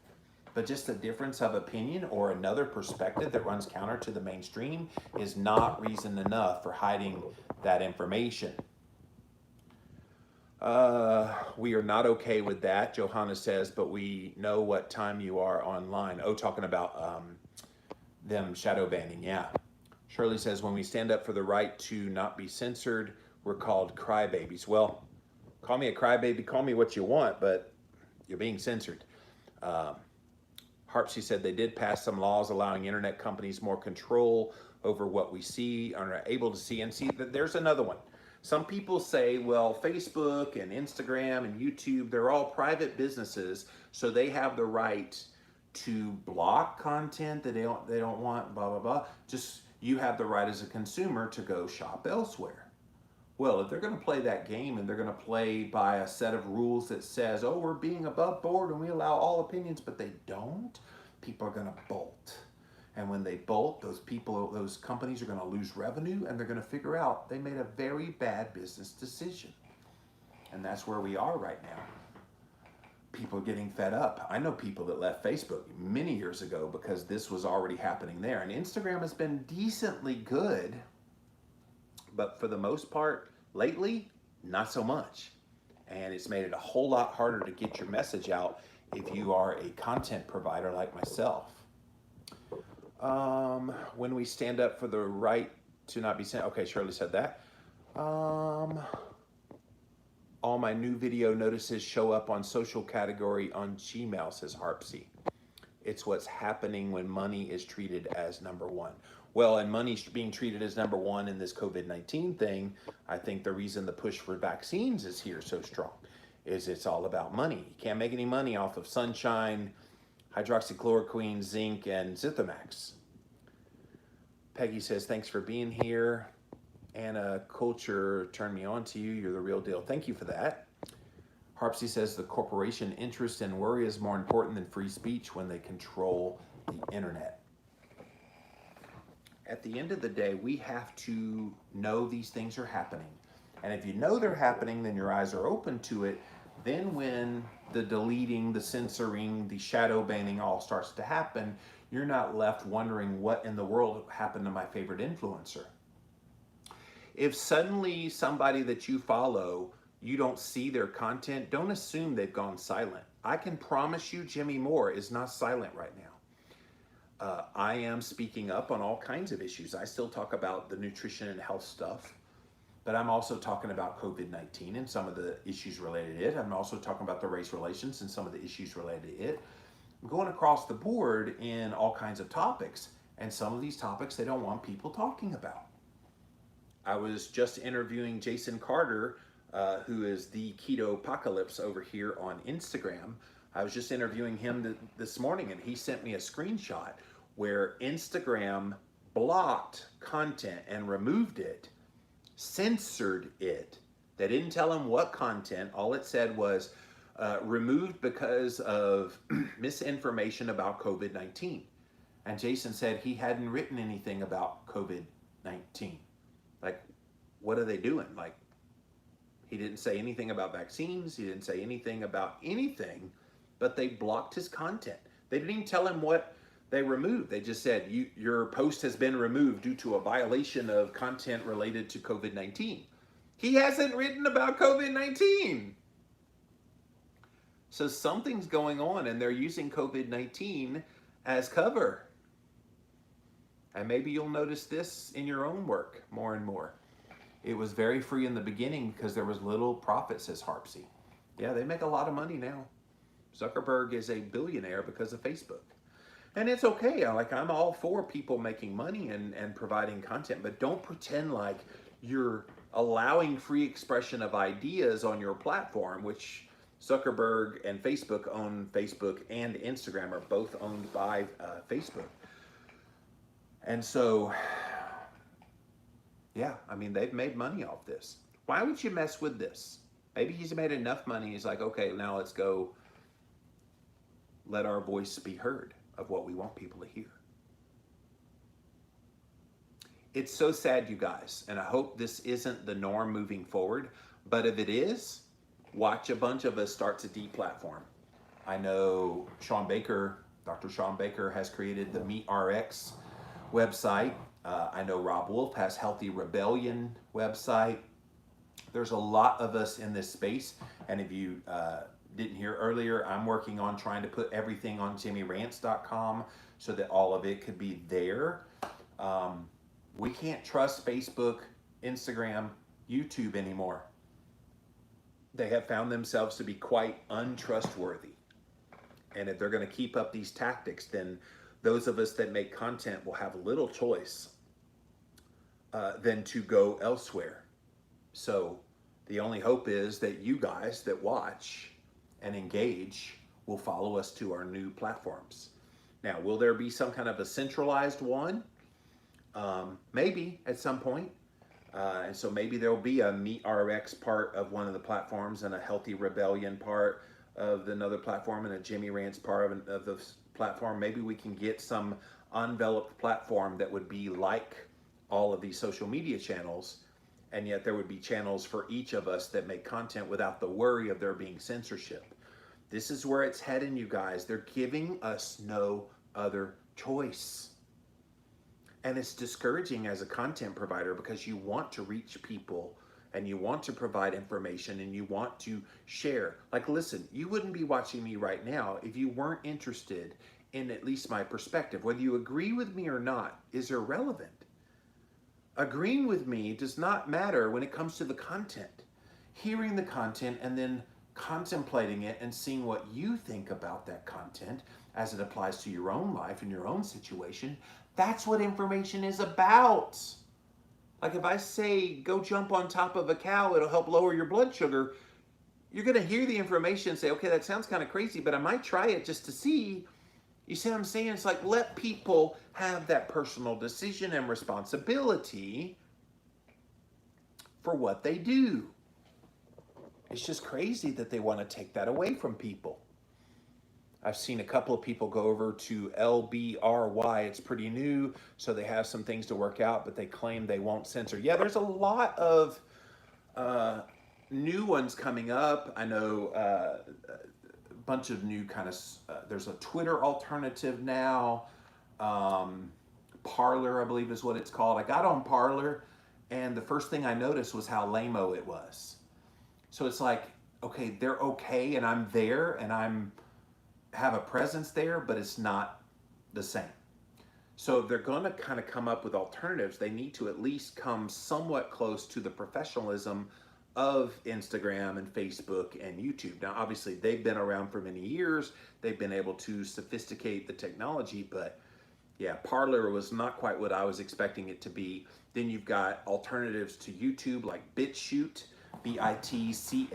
But just a difference of opinion or another perspective that runs counter to the mainstream is not reason enough for hiding that information. We are not okay with that, Johanna says, but we know what time you are online. Oh, talking about them shadow banning, yeah. Shirley says, when we stand up for the right to not be censored, we're called crybabies. Well, call me a crybaby, call me what you want, but you're being censored. Harpsy said they did pass some laws allowing internet companies more control over what we see, are able to see. And see, there's another one. Some people say, well, Facebook and Instagram and YouTube, they're all private businesses, so they have the right to block content that they don't want, blah, blah, blah. Just, you have the right as a consumer to go shop elsewhere. Well, if they're going to play that game and they're going to play by a set of rules that says, oh, we're being above board and we allow all opinions, but they don't, people are going to bolt. And when they bolt, those companies are going to lose revenue, and they're going to figure out they made a very bad business decision. And that's where we are right now. People are getting fed up. I know people that left Facebook many years ago because this was already happening there. And Instagram has been decently good, but for the most part, lately, not so much. And it's made it a whole lot harder to get your message out if you are a content provider like myself. When we stand up for the right to not be sent. Okay, Shirley said that. All my new video notices show up on social category on Gmail, says Harpsy. It's what's happening when money is treated as number one. Well, and money being treated as number one in this COVID-19 thing, I think the reason the push for vaccines is here so strong is it's all about money. You can't make any money off of sunshine, hydroxychloroquine, zinc, and Zithamax. Peggy says, thanks for being here. Anna Culture turned me on to you. You're the real deal. Thank you for that. Harpsy says the corporation interest and worry is more important than free speech when they control the internet. At the end of the day, we have to know these things are happening. And if you know they're happening, then your eyes are open to it. Then when the deleting, the censoring, the shadow banning all starts to happen, you're not left wondering what in the world happened to my favorite influencer. If suddenly somebody that you follow, you don't see their content, don't assume they've gone silent. I can promise you Jimmy Moore is not silent right now. I am speaking up on all kinds of issues. I still talk about the nutrition and health stuff, but I'm also talking about COVID-19 and some of the issues related to it. I'm also talking about the race relations and some of the issues related to it. I'm going across the board in all kinds of topics, and some of these topics they don't want people talking about. I was just interviewing Jason Carter, who is the Keto Apocalypse over here on Instagram. I was just interviewing him this morning, and he sent me a screenshot where Instagram blocked content and removed it, censored it. They didn't tell him what content. All it said was removed because of misinformation about COVID-19. And Jason said he hadn't written anything about COVID-19. Like, what are they doing? Like, he didn't say anything about vaccines. He didn't say anything about anything, but they blocked his content. They didn't even tell him what they removed. They just said, your post has been removed due to a violation of content related to COVID-19. He hasn't written about COVID-19. So something's going on, and they're using COVID-19 as cover. And maybe you'll notice this in your own work more and more. It was very free in the beginning because there was little profit, says Harpsy. Yeah, they make a lot of money now. Zuckerberg is a billionaire because of Facebook. And it's okay. I'm all for people making money and providing content, but don't pretend like you're allowing free expression of ideas on your platform, which Zuckerberg and Facebook own. Facebook and Instagram are both owned by Facebook. And so, yeah, I mean, they've made money off this. Why would you mess with this? Maybe he's made enough money. He's like, okay, now let's go let our voice be heard of what we want people to hear. It's so sad, you guys, and I hope this isn't the norm moving forward, but if it is, watch a bunch of us start to deplatform. I know Sean Baker, Dr. Sean Baker has created the Meet RX website. I know Rob Wolf has Healthy Rebellion website. There's a lot of us in this space, and if you didn't hear earlier, I'm working on trying to put everything on jimmyrants.com so that all of it could be there. We can't trust Facebook, Instagram, YouTube anymore. They have found themselves to be quite untrustworthy. And if they're going to keep up these tactics, then those of us that make content will have little choice than to go elsewhere. So the only hope is that you guys that watch and engage will follow us to our new platforms. Now, will there be some kind of a centralized one? Maybe at some point. And so maybe there'll be a Meet RX part of one of the platforms and a Healthy Rebellion part of another platform and a Jimmy Rants part of the platform. Maybe we can get some undeveloped platform that would be like all of these social media channels, and yet there would be channels for each of us that make content without the worry of there being censorship. This is where it's heading, you guys. They're giving us no other choice. And it's discouraging as a content provider because you want to reach people and you want to provide information and you want to share. Like, listen, you wouldn't be watching me right now if you weren't interested in at least my perspective. Whether you agree with me or not is irrelevant. Agreeing with me does not matter when it comes to the content. Hearing the content and then contemplating it and seeing what you think about that content as it applies to your own life and your own situation, that's what information is about. Like if I say, go jump on top of a cow, it'll help lower your blood sugar, you're going to hear the information and say, okay, that sounds kind of crazy, but I might try it just to see. You see what I'm saying? It's like, let people have that personal decision and responsibility for what they do. It's just crazy that they want to take that away from people. I've seen a couple of people go over to LBRY. It's pretty new, so they have some things to work out, but they claim they won't censor. Yeah, there's a lot of new ones coming up. I know a bunch of new kind of, there's a Twitter alternative now. Parler, I believe is what it's called. I got on Parler, and the first thing I noticed was how lame-o it was. So it's like, okay, they're okay, and I'm there, and I'm have a presence there, but it's not the same. So if they're going to kind of come up with alternatives, they need to at least come somewhat close to the professionalism of Instagram and Facebook and YouTube. Now, obviously, they've been around for many years. They've been able to sophisticate the technology, but yeah, Parler was not quite what I was expecting it to be. Then you've got alternatives to YouTube like BitChute, BITCHUTE.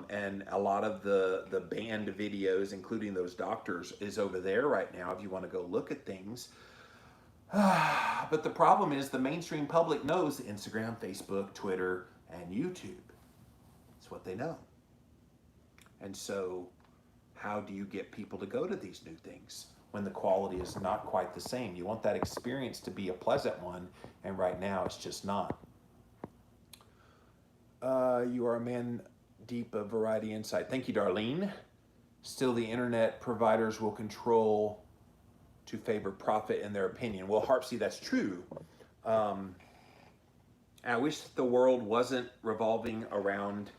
And a lot of the banned videos, including those doctors, is over there right now if you want to go look at things. But the problem is the mainstream public knows Instagram, Facebook, Twitter, and YouTube. It's what they know. And so how do you get people to go to these new things when the quality is not quite the same? You want that experience to be a pleasant one, and right now it's just not. You are a man deep of variety insight. Thank you, Darlene. Still, the internet providers will control to favor profit in their opinion. Well, Harpsy, that's true. I wish the world wasn't revolving around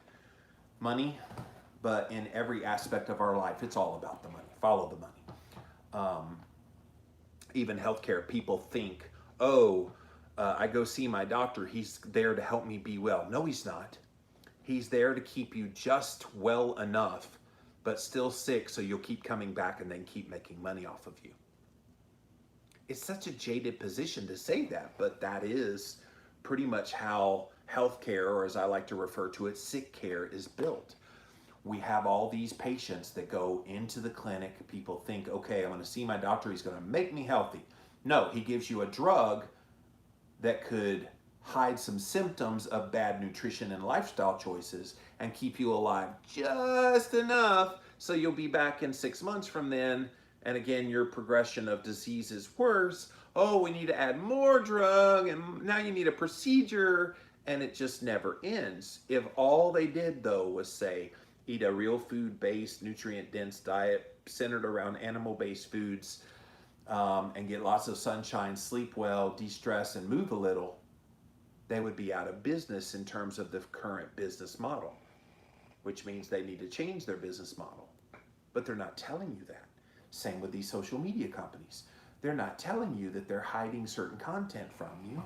money, but in every aspect of our life, it's all about the money. Follow the money. Even healthcare, people think, oh, I go see my doctor, he's there to help me be well. No, he's not. He's there to keep you just well enough, but still sick, so you'll keep coming back and then keep making money off of you. It's such a jaded position to say that, but that is pretty much how healthcare, or as I like to refer to it, sick care, is built. We have all these patients that go into the clinic. People think, okay, I'm going to see my doctor. He's going to make me healthy. No, he gives you a drug that could hide some symptoms of bad nutrition and lifestyle choices and keep you alive just enough so you'll be back in 6 months from then, and again your progression of disease is worse. Oh, we need to add more drug, and now you need a procedure, and it just never ends. If all they did though was say, eat a real food-based, nutrient-dense diet centered around animal-based foods, and get lots of sunshine, sleep well, de-stress, and move a little, they would be out of business in terms of the current business model, which means they need to change their business model. But they're not telling you that. Same with these social media companies. They're not telling you that they're hiding certain content from you,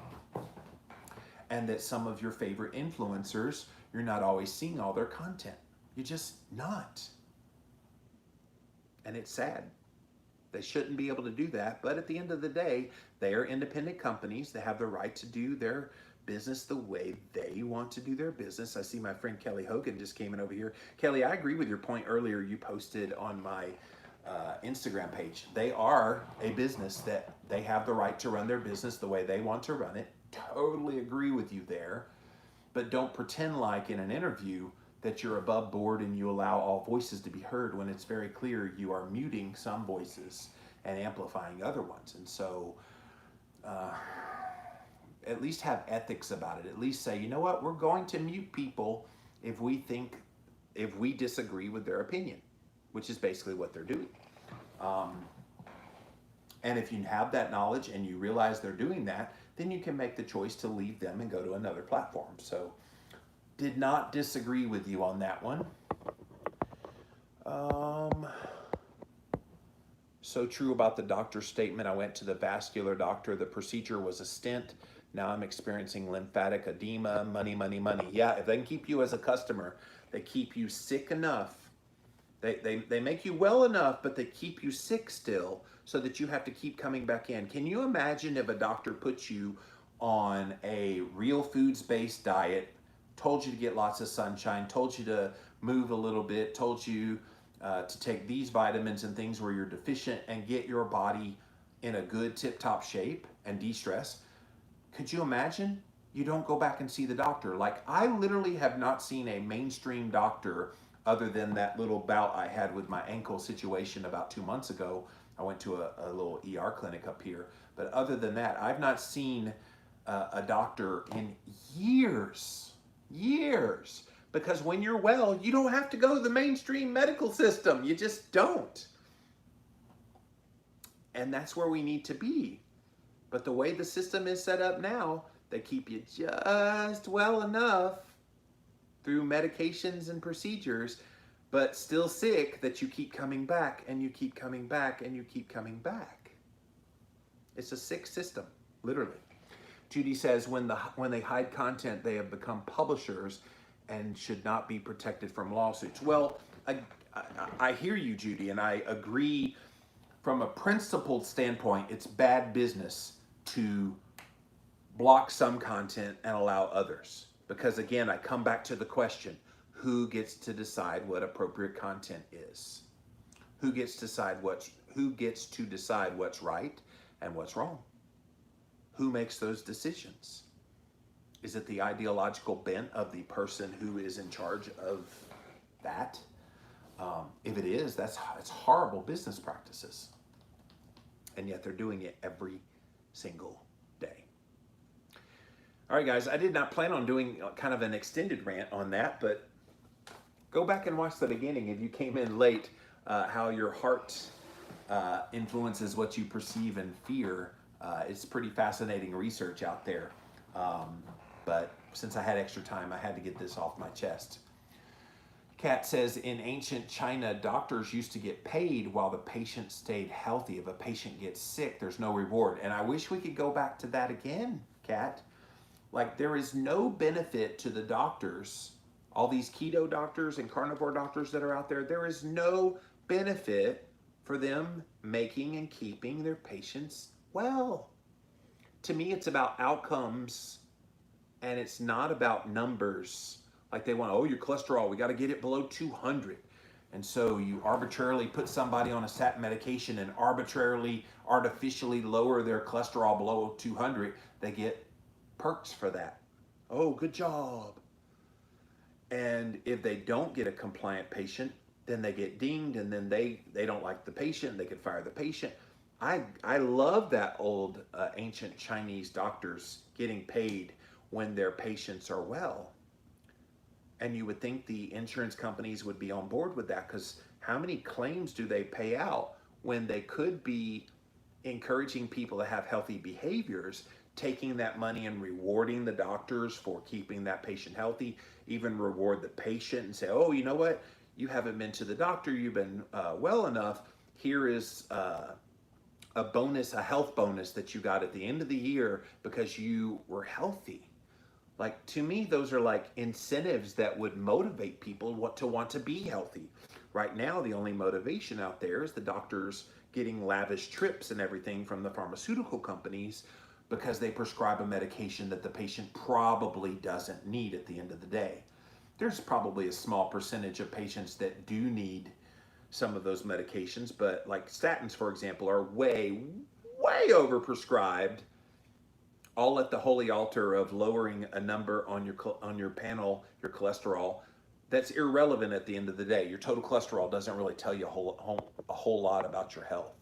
and that some of your favorite influencers, you're not always seeing all their content. You're just not. And it's sad. They shouldn't be able to do that. But at the end of the day, they are independent companies. They have the right to do their business the way they want to do their business. I see my friend Kelly Hogan just came in over here. Kelly, I agree with your point earlier you posted on my Instagram page. They are a business that they have the right to run their business the way they want to run it. Totally agree with you there. But don't pretend like in an interview that you're above board and you allow all voices to be heard when it's very clear you are muting some voices and amplifying other ones. And so at least have ethics about it. At least say, you know what, we're going to mute people if we disagree with their opinion, which is basically what they're doing. And if you have that knowledge and you realize they're doing that, then you can make the choice to leave them and go to another platform. So did not disagree with you on that one. So true about the doctor's statement. I went to the vascular doctor. The procedure was a stent. Now I'm experiencing lymphatic edema. Money, money, money. Yeah, if they can keep you as a customer, they keep you sick enough. They make you well enough, but they keep you sick still so that you have to keep coming back in. Can you imagine if a doctor put you on a real foods-based diet, told you to get lots of sunshine, told you to move a little bit, told you to take these vitamins and things where you're deficient and get your body in a good tip-top shape and de-stress? Could you imagine? You don't go back and see the doctor. Like, I literally have not seen a mainstream doctor other than that little bout I had with my ankle situation about 2 months ago. I went to a little ER clinic up here. But other than that, I've not seen a doctor in years. Because when you're well, you don't have to go to the mainstream medical system. You just don't. And that's where we need to be. But the way the system is set up now, they keep you just well enough through medications and procedures, but still sick that you keep coming back and you keep coming back and you keep coming back. It's a sick system, literally. Judy says, when they hide content, they have become publishers and should not be protected from lawsuits. Well, I hear you, Judy, and I agree from a principled standpoint. It's bad business to block some content and allow others. Because again, I come back to the question, who gets to decide what appropriate content is? Who gets to decide what's right and what's wrong? Who makes those decisions? Is it the ideological bent of the person who is in charge of that? If it is, it's horrible business practices. And yet they're doing it every single day. All right, guys, I did not plan on doing kind of an extended rant on that, but go back and watch the beginning if you came in late, how your heart influences what you perceive and fear. It's pretty fascinating research out there. But since I had extra time, I had to get this off my chest. Kat says, in ancient China, doctors used to get paid while the patient stayed healthy. If a patient gets sick, there's no reward. And I wish we could go back to that again, Kat. Like, there is no benefit to the doctors, all these keto doctors and carnivore doctors that are out there. There is no benefit for them making and keeping their patients well. To me, it's about outcomes, and it's not about numbers. Like, they want, oh, your cholesterol, we got to get it below 200. And so you arbitrarily put somebody on a statin medication and artificially lower their cholesterol below 200. They get perks for that. Oh, good job. And if they don't get a compliant patient, then they get dinged, and then they don't like the patient. They could fire the patient. I love that old ancient Chinese doctors getting paid when their patients are well. And you would think the insurance companies would be on board with that, because how many claims do they pay out when they could be encouraging people to have healthy behaviors, taking that money and rewarding the doctors for keeping that patient healthy, even reward the patient and say, oh, you know what? You haven't been to the doctor. You've been well enough. Here is a bonus, a health bonus that you got at the end of the year because you were healthy. Like, to me, those are like incentives that would motivate people to want to be healthy. Right now, the only motivation out there is the doctors getting lavish trips and everything from the pharmaceutical companies because they prescribe a medication that the patient probably doesn't need at the end of the day. There's probably a small percentage of patients that do need some of those medications, but like statins, for example, are way, way overprescribed, all at the holy altar of lowering a number on your panel, your cholesterol. That's irrelevant at the end of the day. Your total cholesterol doesn't really tell you a whole lot about your health.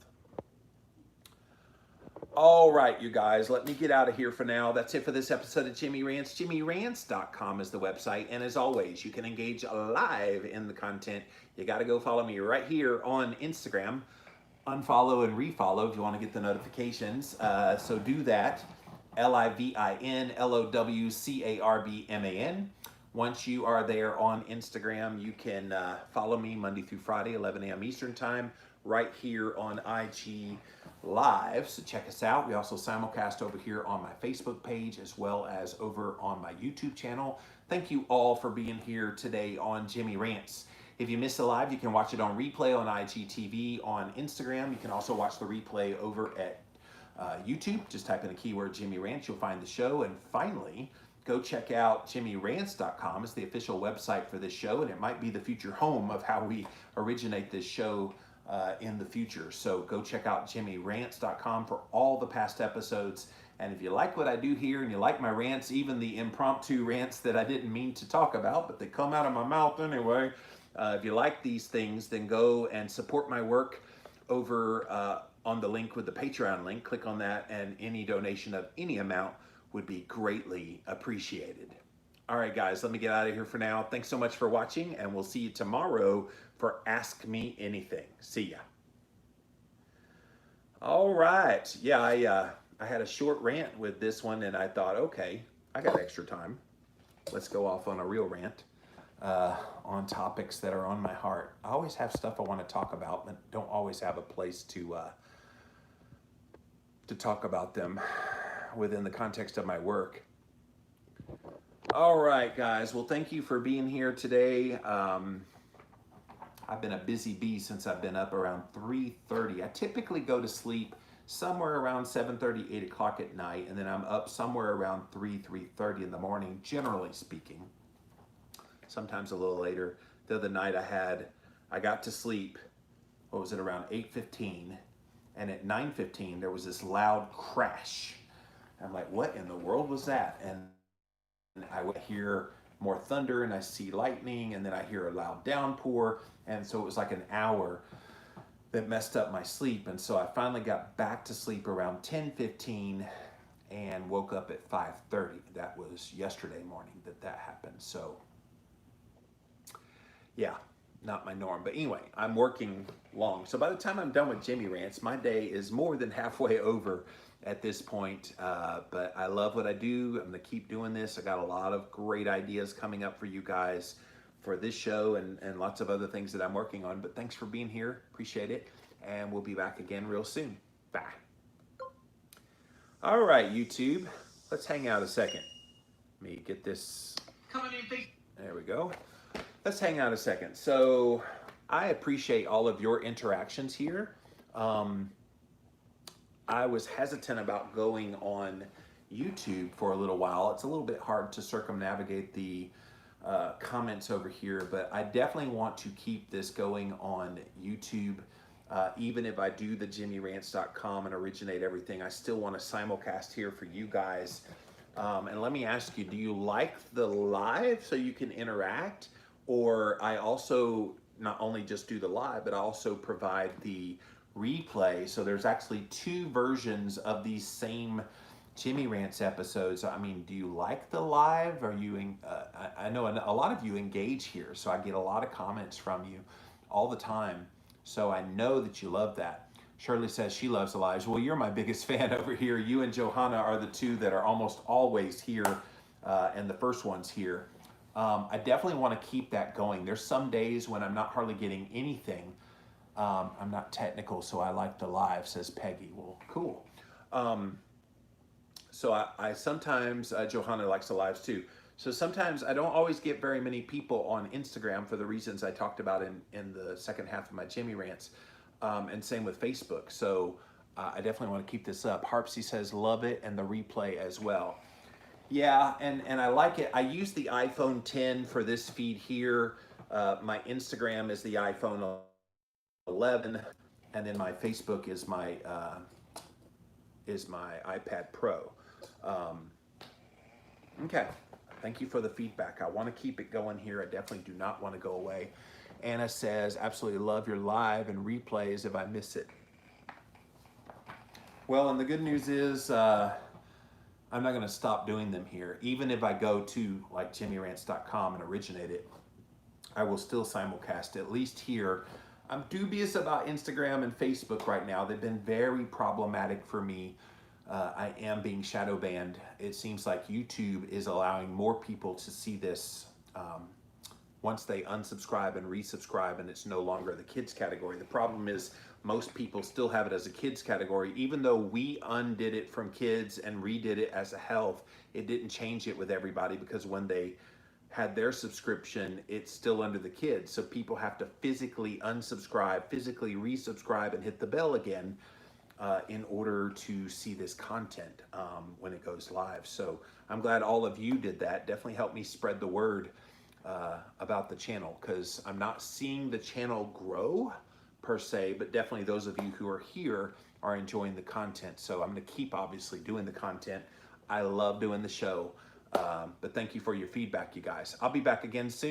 All right, you guys, let me get out of here for now. That's it for this episode of Jimmy Rants. JimmyRants.com is the website. And as always, you can engage live in the content. You got to go follow me right here on Instagram. Unfollow and refollow if you want to get the notifications. So do that. LIVINLOWCARBMAN. Once you are there on Instagram, you can follow me Monday through Friday, 11 a.m. Eastern Time, right here on IG Live. So check us out. We also simulcast over here on my Facebook page as well as over on my YouTube channel. Thank you all for being here today on Jimmy Rants. If you missed the live, you can watch it on replay on IGTV on Instagram. You can also watch the replay over at YouTube. Just type in the keyword Jimmy Rants. You'll find the show. And finally, go check out JimmyRants.com. It's the official website for this show, and it might be the future home of how we originate this show in the future. So go check out JimmyRants.com for all the past episodes. And if you like what I do here and you like my rants, even the impromptu rants that I didn't mean to talk about, but they come out of my mouth anyway, if you like these things, then go and support my work over on the link with the Patreon link. Click on that, and any donation of any amount would be greatly appreciated. All right, guys, let me get out of here for now. Thanks so much for watching, and we'll see you tomorrow for Ask Me Anything. See ya. All right. Yeah, I had a short rant with this one, and I thought, okay, I got extra time. Let's go off on a real rant on topics that are on my heart. I always have stuff I want to talk about, but don't always have a place to talk about them within the context of my work. All right, guys. Well, thank you for being here today. I've been a busy bee since I've been up around 3:30. I typically go to sleep somewhere around 7:30, 8 o'clock at night, and then I'm up somewhere around 3:30 in the morning, generally speaking. Sometimes a little later. The other night I got to sleep, what was it, around 8:15, and at 9:15 there was this loud crash. I'm like, what in the world was that? And I would hear more thunder, and I see lightning, and then I hear a loud downpour, and so it was like an hour that messed up my sleep. And so I finally got back to sleep around 10:15 and woke up at 5:30. That was yesterday morning that happened. So yeah, not my norm. But anyway, I'm working long. So by the time I'm done with Jimmy Rants, my day is more than halfway over at this point. But I love what I do. I'm gonna keep doing this. I got a lot of great ideas coming up for you guys for this show and lots of other things that I'm working on. But thanks for being here. Appreciate it. And we'll be back again real soon. Bye. All right, YouTube. Let's hang out a second. Let me get this. There we go. Let's hang out a second. So I appreciate all of your interactions here. I was hesitant about going on YouTube for a little while. It's a little bit hard to circumnavigate the comments over here, but I definitely want to keep this going on YouTube. Even if I do the JimmyRants.com and originate everything, I still want to simulcast here for you guys. And let me ask you, do you like the live so you can interact? Or I also not only just do the live, but I also provide the replay. So there's actually two versions of these same Jimmy Rants episodes. I mean, do you like the live? Are you? I know a lot of you engage here, so I get a lot of comments from you all the time. So I know that you love that. Shirley says she loves the lives. Well, you're my biggest fan over here. You and Johanna are the two that are almost always here, and the first ones here. I definitely want to keep that going. There's some days when I'm not hardly getting anything. I'm not technical, so I like the live, says Peggy. Well, cool. So I sometimes, Johanna likes the lives too. So sometimes I don't always get very many people on Instagram for the reasons I talked about in the second half of my Jimmy rants, and same with Facebook. So I definitely want to keep this up. Harpsy says, love it, and the replay as well. Yeah, and I like it. I use the iPhone 10 for this feed here. My Instagram is the iPhone 11, and then my Facebook is my iPad Pro. Okay, thank you for the feedback. I want to keep it going here. I definitely do not want to go away. Anna says, absolutely love your live and replays if I miss it. Well, and the good news is I'm not going to stop doing them here. Even if I go to like jimmyrants.com and originate it, I will still simulcast, at least here. I'm dubious about Instagram and Facebook right now. They've been very problematic for me. I am being shadow banned. It seems like YouTube is allowing more people to see this once they unsubscribe and resubscribe, and it's no longer the kids category. The problem is most people still have it as a kids category. Even though we undid it from kids and redid it as a health, it didn't change it with everybody, because when they had their subscription, it's still under the kids. So people have to physically unsubscribe, physically resubscribe, and hit the bell again in order to see this content when it goes live. So I'm glad all of you did that. Definitely helped me spread the word about the channel, because I'm not seeing the channel grow per se, but definitely those of you who are here are enjoying the content. So I'm going to keep obviously doing the content. I love doing the show, but thank you for your feedback, you guys. I'll be back again soon.